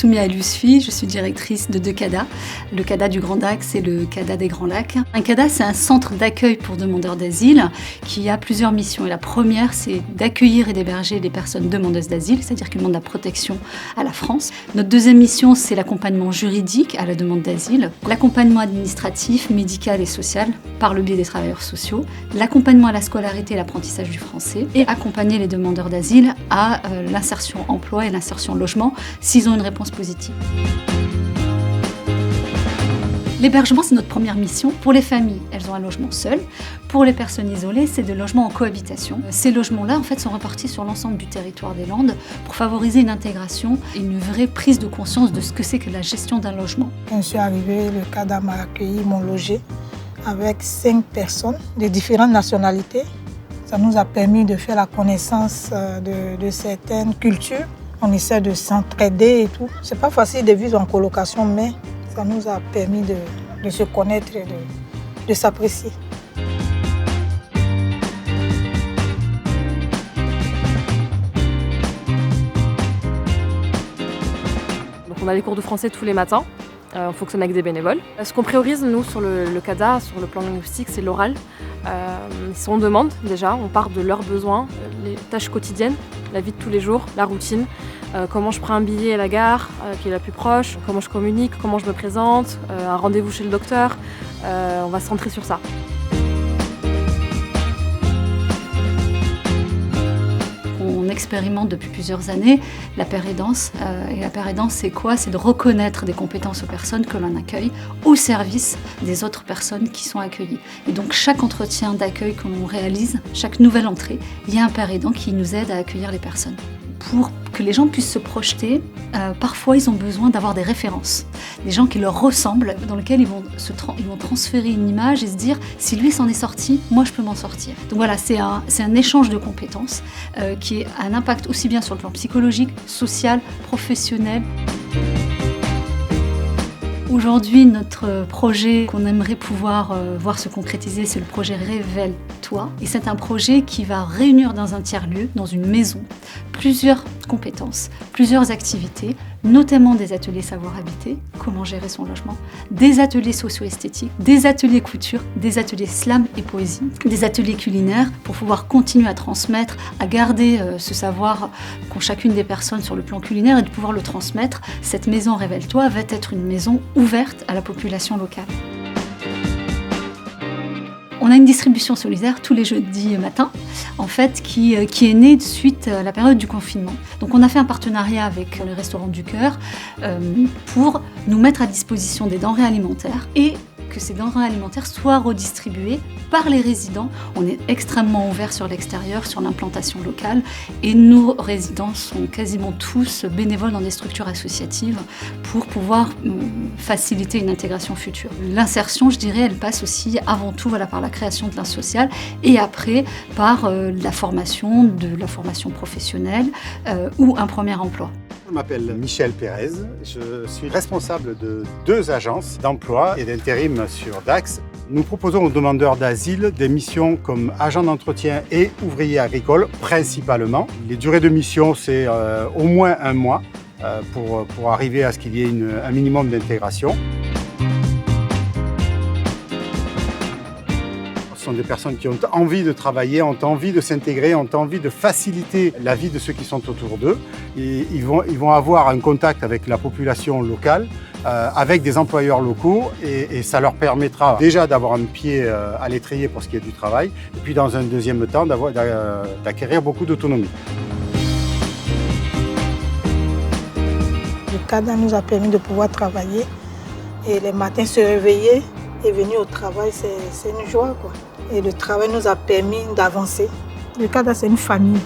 Soumia Yousfi, je suis directrice de deux CADA, le CADA du Grand Dax et le CADA des Grands Lacs. Un CADA, c'est un centre d'accueil pour demandeurs d'asile qui a plusieurs missions. Et la première, c'est d'accueillir et d'héberger les personnes demandeuses d'asile, c'est-à-dire qui demandent la protection à la France. Notre deuxième mission, c'est l'accompagnement juridique à la demande d'asile, l'accompagnement administratif, médical et social par le biais des travailleurs sociaux, l'accompagnement à la scolarité et l'apprentissage du français et accompagner les demandeurs d'asile à l'insertion emploi et l'insertion logement s'ils ont une réponse positive. L'hébergement, c'est notre première mission. Pour les familles, elles ont un logement seul. Pour les personnes isolées, c'est des logements en cohabitation. Ces logements-là, en fait, sont répartis sur l'ensemble du territoire des Landes pour favoriser une intégration et une vraie prise de conscience de ce que c'est que la gestion d'un logement. Quand je suis arrivée, le CADA m'a accueilli, m'ont logé avec 5 personnes de différentes nationalités. Ça nous a permis de faire la connaissance de certaines cultures. On essaie de s'entraider et tout. C'est pas facile de vivre en colocation, mais ça nous a permis de se connaître et de s'apprécier. Donc on a les cours de français tous les matins. On fonctionne avec des bénévoles. Ce qu'on priorise, nous, sur le CADA, sur le plan linguistique, c'est l'oral. On demande déjà, on part de leurs besoins, les tâches quotidiennes, la vie de tous les jours, la routine, comment je prends un billet à la gare qui est la plus proche, comment je communique, comment je me présente, un rendez-vous chez le docteur. On va se centrer sur ça. On expérimente depuis plusieurs années la pair-aidance. Et la pair-aidance, c'est quoi? C'est de reconnaître des compétences aux personnes que l'on accueille au service des autres personnes qui sont accueillies. Et donc chaque entretien d'accueil que l'on réalise, chaque nouvelle entrée, il y a un pair-aidant qui nous aide à accueillir les personnes. Pour que les gens puissent se projeter, parfois ils ont besoin d'avoir des références, des gens qui leur ressemblent, dans lesquels ils vont transférer une image et se dire si lui s'en est sorti, moi je peux m'en sortir. Donc voilà, c'est un échange de compétences qui a un impact aussi bien sur le plan psychologique, social, professionnel. Aujourd'hui, notre projet qu'on aimerait pouvoir voir se concrétiser, c'est le projet Révèle-toi. Et c'est un projet qui va réunir dans un tiers-lieu, dans une maison, plusieurs compétences, plusieurs activités, notamment des ateliers savoir-habiter, comment gérer son logement, des ateliers socio-esthétiques, des ateliers couture, des ateliers slam et poésie, des ateliers culinaires pour pouvoir continuer à transmettre, à garder ce savoir qu'ont chacune des personnes sur le plan culinaire et de pouvoir le transmettre. Cette maison Révèle-toi va être une maison ouverte à la population locale. On a une distribution solidaire tous les jeudis matins, en fait, qui est née suite à la période du confinement. Donc on a fait un partenariat avec les Restaurants du Cœur pour nous mettre à disposition des denrées alimentaires et que ces denrées alimentaires soient redistribuées par les résidents. On est extrêmement ouvert sur l'extérieur, sur l'implantation locale et nos résidents sont quasiment tous bénévoles dans des structures associatives pour pouvoir faciliter une intégration future. L'insertion, je dirais, elle passe aussi avant tout par la création de liens sociaux et après par la formation professionnelle ou un premier emploi. Je m'appelle Michel Pérez, je suis responsable de 2 agences d'emploi et d'intérim sur Dax. Nous proposons aux demandeurs d'asile des missions comme agent d'entretien et ouvrier agricole principalement. Les durées de mission, c'est au moins 1 mois pour arriver à ce qu'il y ait un minimum d'intégration. Ce sont des personnes qui ont envie de travailler, ont envie de s'intégrer, ont envie de faciliter la vie de ceux qui sont autour d'eux. Et ils vont avoir un contact avec la population locale, avec des employeurs locaux et ça leur permettra déjà d'avoir un pied à l'étrier pour ce qui est du travail et puis dans un deuxième temps d'acquérir beaucoup d'autonomie. Le CADA nous a permis de pouvoir travailler et les matins se réveiller et venir au travail, c'est une joie, quoi. Et le travail nous a permis d'avancer. Le CADA, c'est une famille.